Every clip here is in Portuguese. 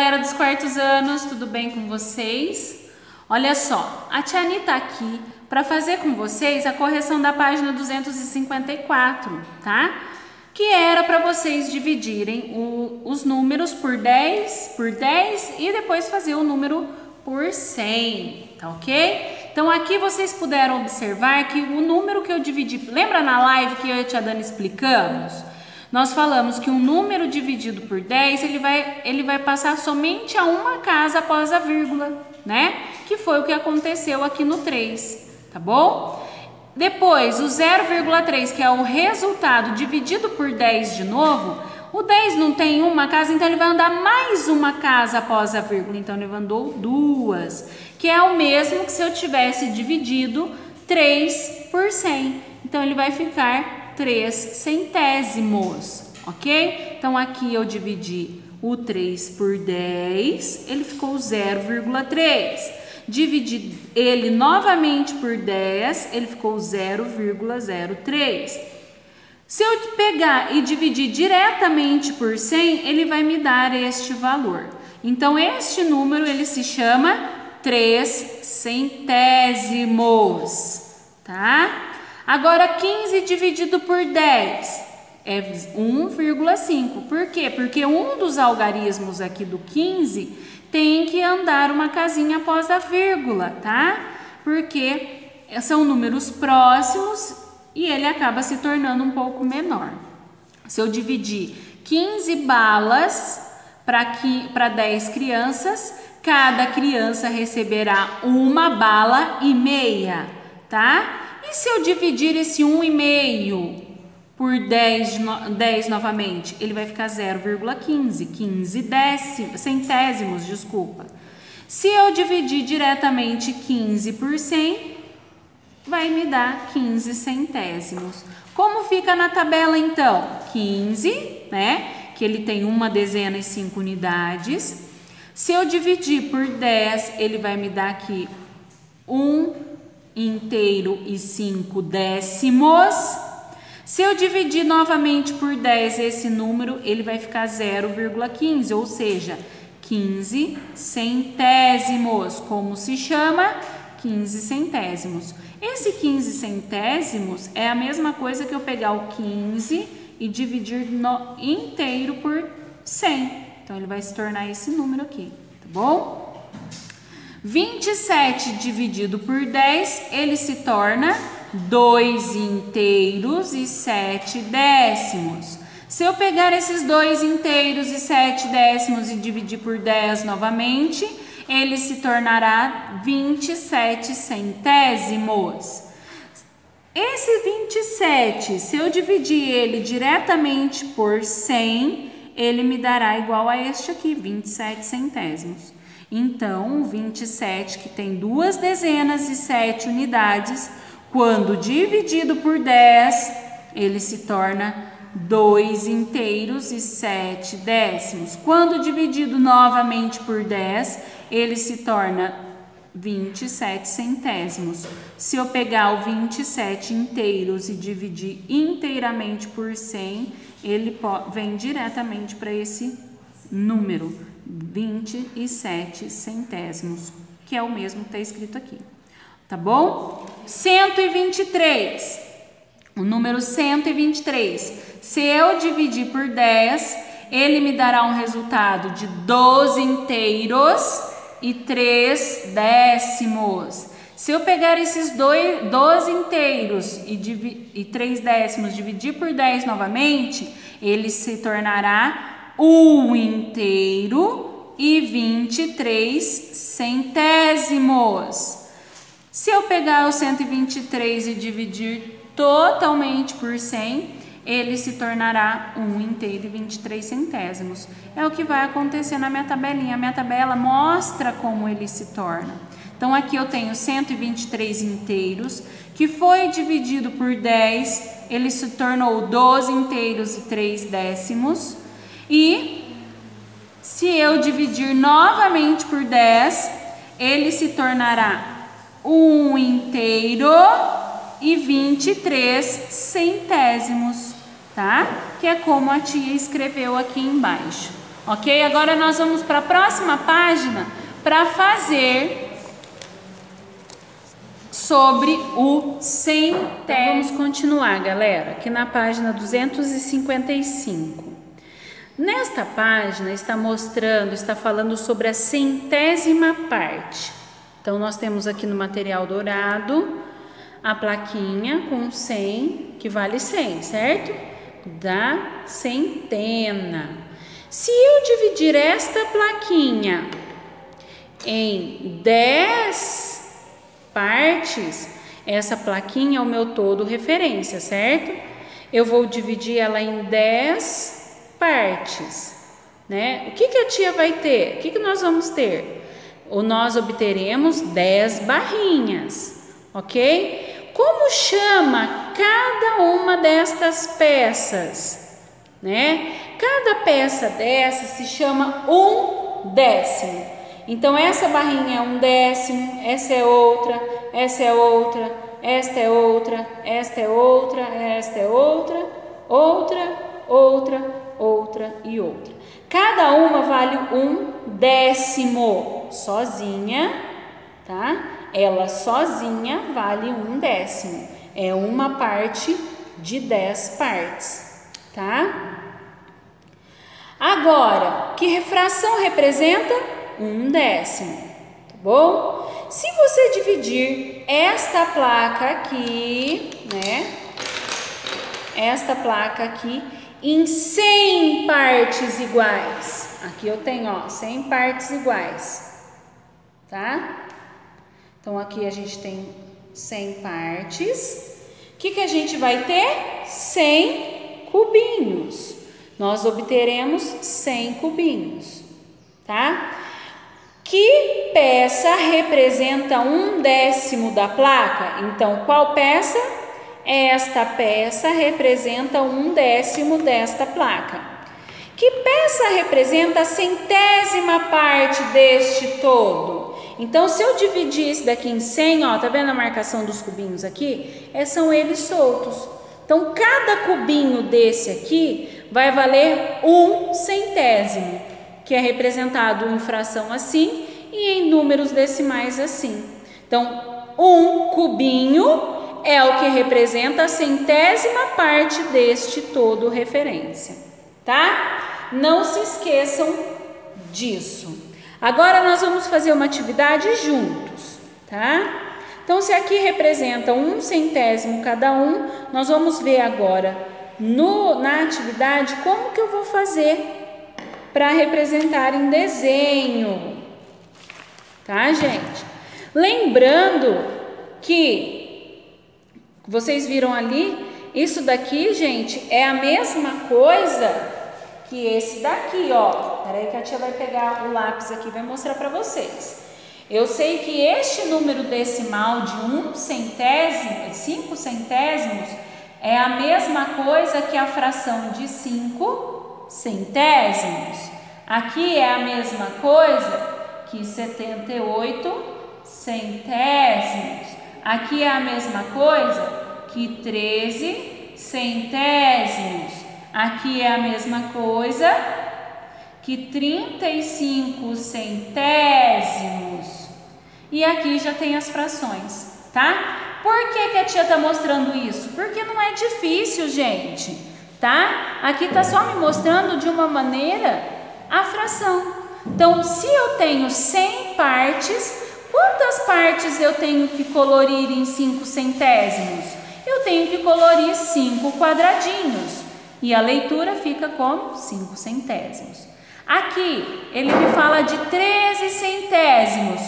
Galera dos quartos anos, tudo bem com vocês? Olha só, a Tia Ani tá aqui para fazer com vocês a correção da página 254, tá? Que era para vocês dividirem os números por 10 e depois fazer o número por 100, tá ok? Então aqui vocês puderam observar que o número que eu dividi, lembra na live que eu e a Tia Dani explicamos? Nós falamos que um número dividido por 10, ele vai passar somente a uma casa após a vírgula, né? Que foi o que aconteceu aqui no 3, tá bom? Depois, o 0,3, que é o resultado dividido por 10 de novo, o 10 não tem uma casa, então ele vai andar mais uma casa após a vírgula, então ele andou duas, que é o mesmo que se eu tivesse dividido 3 por 100, então ele vai ficar 3 centésimos, ok? Então aqui eu dividi o 3 por 10, ele ficou 0,3. Dividi ele novamente por 10, ele ficou 0,03. Se eu pegar e dividir diretamente por 100, ele vai me dar este valor. Então este número ele se chama 3 centésimos, tá? Agora, 15 dividido por 10 é 1,5. Por quê? Porque um dos algarismos aqui do 15 tem que andar uma casinha após a vírgula, tá? Porque são números próximos e ele acaba se tornando um pouco menor. Se eu dividir 15 balas para 10 crianças, cada criança receberá uma bala e meia, tá? E se eu dividir esse 1,5 por 10 novamente, ele vai ficar 0,15, 15 centésimos, desculpa. Se eu dividir diretamente 15 por 100, vai me dar 15 centésimos. Como fica na tabela então? 15, né? Que ele tem uma dezena e 5 unidades. Se eu dividir por 10, ele vai me dar aqui 1 inteiro e 5 décimos. Se eu dividir novamente por 10 esse número, ele vai ficar 0,15, ou seja, 15 centésimos. Como se chama? 15 centésimos. Esse 15 centésimos é a mesma coisa que eu pegar o 15 e dividir no inteiro por 100. Então, ele vai se tornar esse número aqui, tá bom? 27 dividido por 10, ele se torna 2 inteiros e 7 décimos. Se eu pegar esses 2 inteiros e 7 décimos e dividir por 10 novamente, ele se tornará 27 centésimos. Esse 27, se eu dividir ele diretamente por 100, ele me dará igual a este aqui, 27 centésimos. Então, o 27, que tem 2 dezenas e 7 unidades, quando dividido por 10, ele se torna 2 inteiros e 7 décimos. Quando dividido novamente por 10, ele se torna 27 centésimos. Se eu pegar o 27 inteiros e dividir inteiramente por 100, ele vem diretamente para esse número. 27 centésimos, que é o mesmo que está escrito aqui, tá bom? 123, o número 123, se eu dividir por 10, ele me dará um resultado de 12 inteiros e 3 décimos. Se eu pegar esses 12 inteiros e 3 décimos, dividir por 10 novamente, ele se tornará 1 inteiro e 23 centésimos. Se eu pegar o 123 e dividir totalmente por 100, ele se tornará 1 inteiro e 23 centésimos. É o que vai acontecer na minha tabelinha. A minha tabela mostra como ele se torna. Então, aqui eu tenho 123 inteiros, que foi dividido por 10, ele se tornou 12 inteiros e 3 décimos. E se eu dividir novamente por 10, ele se tornará 1 inteiro e 23 centésimos, tá? Que é como a tia escreveu aqui embaixo. Ok? Agora nós vamos para a próxima página para fazer sobre o centésimo. Então, vamos continuar, galera, aqui na página 255. Nesta página está mostrando, está falando sobre a centésima parte. Então, nós temos aqui no material dourado a plaquinha com 100, que vale 100, certo? Da centena. Se eu dividir esta plaquinha em 10 partes, essa plaquinha é o meu todo referência, certo? Eu vou dividir ela em 10 partes, né? O que a tia vai ter? O que nós vamos ter? Nós obteremos 10 barrinhas, ok? Como chama cada uma destas peças, né? Cada peça dessa se chama 1/10. Então, essa barrinha é 1/10, essa é outra, essa é outra, esta é outra, esta é outra, esta é outra, outra, outra, outra e outra. Cada uma vale 1/10, sozinha, tá? Ela sozinha vale 1/10. É uma parte de 10 partes, tá? Agora, que fração representa? 1/10, tá bom? Se você dividir esta placa aqui, né? Esta placa aqui em 100 partes iguais. Aqui eu tenho, ó, 100 partes iguais, tá? Então, aqui a gente tem 100 partes. O que a gente vai ter? 100 cubinhos. Nós obteremos 100 cubinhos, tá? Que peça representa 1/10 da placa? Então, qual peça? Esta peça representa 1/10 desta placa. Que peça representa a centésima parte deste todo? Então, se eu dividir isso daqui em 100, ó, tá vendo a marcação dos cubinhos aqui? São eles soltos. Então, cada cubinho desse aqui vai valer 1/100, que é representado em fração assim e em números decimais assim. Então, 1 cubinho é o que representa a centésima parte deste todo referência, tá? Não se esqueçam disso. Agora nós vamos fazer uma atividade juntos, tá? Então, se aqui representa 1/100 cada um, nós vamos ver agora na atividade como que eu vou fazer para representar em desenho, tá, gente? Lembrando que vocês viram ali, isso daqui, gente, é a mesma coisa que esse daqui, ó. Peraí que a tia vai pegar o lápis aqui e vai mostrar para vocês. Eu sei que este número decimal de 1/100, 5 centésimos, é a mesma coisa que a fração de 5 centésimos. Aqui é a mesma coisa que 78 centésimos. Aqui é a mesma coisa que 13 centésimos. Aqui é a mesma coisa que 35 centésimos. E aqui já tem as frações, tá? Por que a tia está mostrando isso? Porque não é difícil, gente, tá? Aqui está só me mostrando de uma maneira a fração. Então, se eu tenho 100 partes, quantas partes eu tenho que colorir em 5 centésimos? Eu tenho que colorir 5 quadradinhos. E a leitura fica como 5 centésimos. Aqui, ele me fala de 13 centésimos.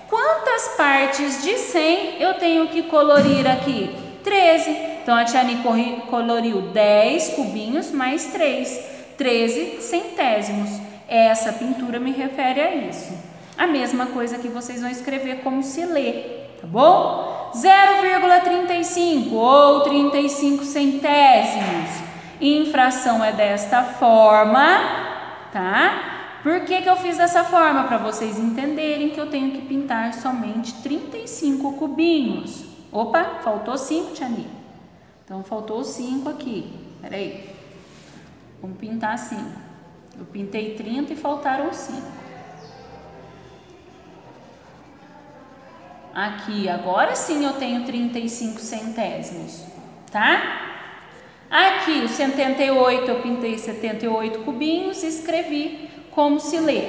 Quantas partes de 100 eu tenho que colorir aqui? 13. Então, a Tiane coloriu 10 cubinhos mais 3. 13 centésimos. Essa pintura me refere a isso. A mesma coisa que vocês vão escrever como se lê, tá bom? 0,35 ou 35 centésimos. Em fração é desta forma, tá? Por que eu fiz dessa forma? Para vocês entenderem que eu tenho que pintar somente 35 cubinhos. Opa, faltou 5, Tiani. Então, faltou 5 aqui. Peraí. Vamos pintar 5. Eu pintei 30 e faltaram 5. Aqui, agora sim eu tenho 35 centésimos, tá? Aqui, o 78, eu pintei 78 cubinhos e escrevi como se lê.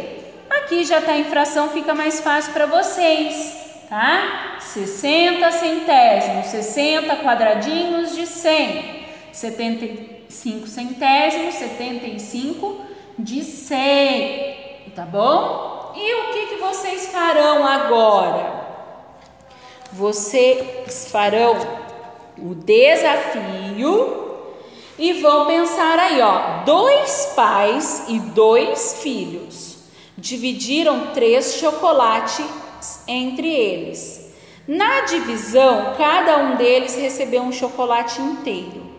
Aqui já tá em fração, fica mais fácil para vocês, tá? 60 centésimos, 60 quadradinhos de 100. 75 centésimos, 75 de 100, tá bom? E o que vocês farão agora? Vocês farão o desafio e vão pensar aí, ó, 2 pais e 2 filhos dividiram 3 chocolates entre eles. Na divisão, cada um deles recebeu um chocolate inteiro.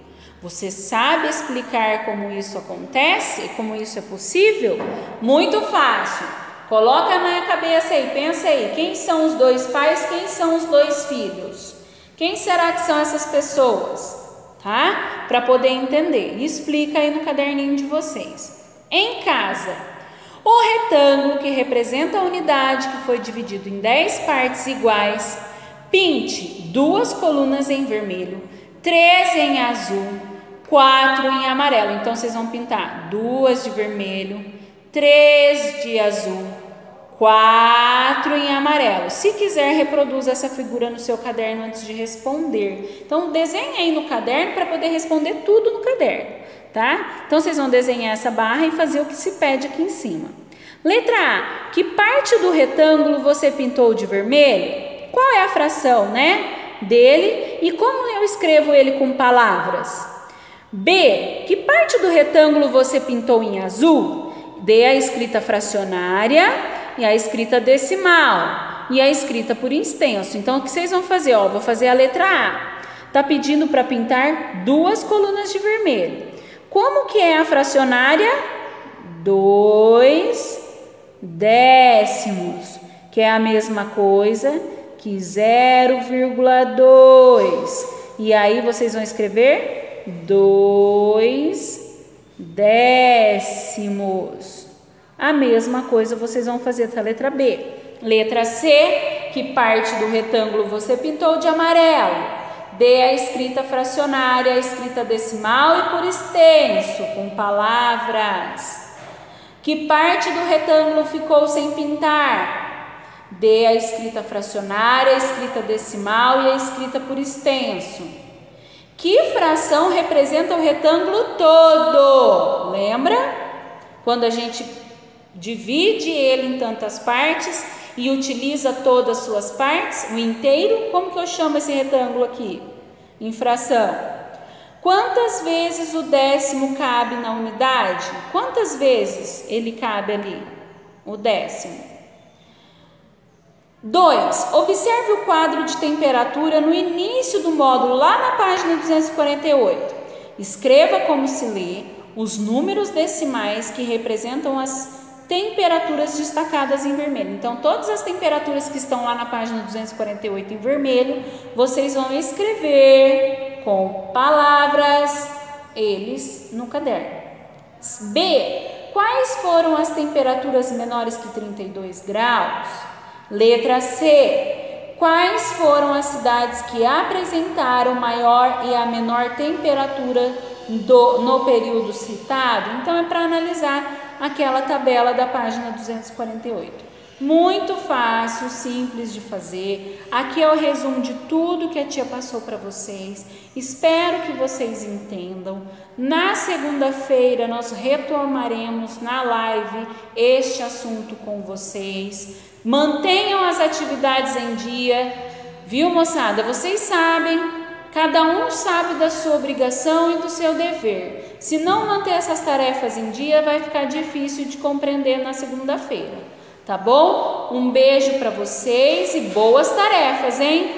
Você sabe explicar como isso acontece? Como isso é possível? Muito fácil. Coloca na cabeça aí, pensa aí, quem são os 2 pais, quem são os 2 filhos? Quem será que são essas pessoas? Tá? Para poder entender. Explica aí no caderninho de vocês. Em casa, o retângulo que representa a unidade que foi dividido em 10 partes iguais, pinte 2 colunas em vermelho, 3 em azul, 4 em amarelo. Então, vocês vão pintar 2 de vermelho, 3 de azul, 4 em amarelo. Se quiser, reproduza essa figura no seu caderno antes de responder. Então, desenhe aí no caderno para poder responder tudo no caderno, tá? Então, vocês vão desenhar essa barra e fazer o que se pede aqui em cima. Letra A. Que parte do retângulo você pintou de vermelho? Qual é a fração, né, dele e como eu escrevo ele com palavras? B. Que parte do retângulo você pintou em azul? Dê a escrita fracionária e a escrita decimal e a escrita por extenso. Então, o que vocês vão fazer? Ó, vou fazer a letra A. Tá pedindo para pintar 2 colunas de vermelho. Como que é a fracionária? 2 décimos, que é a mesma coisa que 0,2. E aí vocês vão escrever 2 décimos. A mesma coisa vocês vão fazer com a letra B. Letra C, que parte do retângulo você pintou de amarelo? Dê a escrita fracionária, a escrita decimal e por extenso, com palavras. Que parte do retângulo ficou sem pintar? Dê a escrita fracionária, a escrita decimal e a escrita por extenso. Que fração representa o retângulo todo? Lembra? Quando a gente divide ele em tantas partes e utiliza todas as suas partes, o inteiro, como que eu chamo esse retângulo aqui? Em fração. Quantas vezes o décimo cabe na unidade? Quantas vezes ele cabe ali? O décimo. 2. Observe o quadro de temperatura no início do módulo, lá na página 248. Escreva como se lê os números decimais que representam as temperaturas destacadas em vermelho. Então, todas as temperaturas que estão lá na página 248 em vermelho, vocês vão escrever com palavras eles no caderno. B. Quais foram as temperaturas menores que 32 graus? Letra C. Quais foram as cidades que apresentaram maior e a menor temperatura no período citado? Então, é para analisar aquela tabela da página 248. Muito fácil, simples de fazer. Aqui é o resumo de tudo que a tia passou para vocês. Espero que vocês entendam. Na segunda-feira nós retomaremos na live este assunto com vocês. Mantenham as atividades em dia, viu, moçada? Vocês sabem, cada um sabe da sua obrigação e do seu dever. Se não manter essas tarefas em dia, vai ficar difícil de compreender na segunda-feira. Tá bom? Um beijo para vocês e boas tarefas, hein?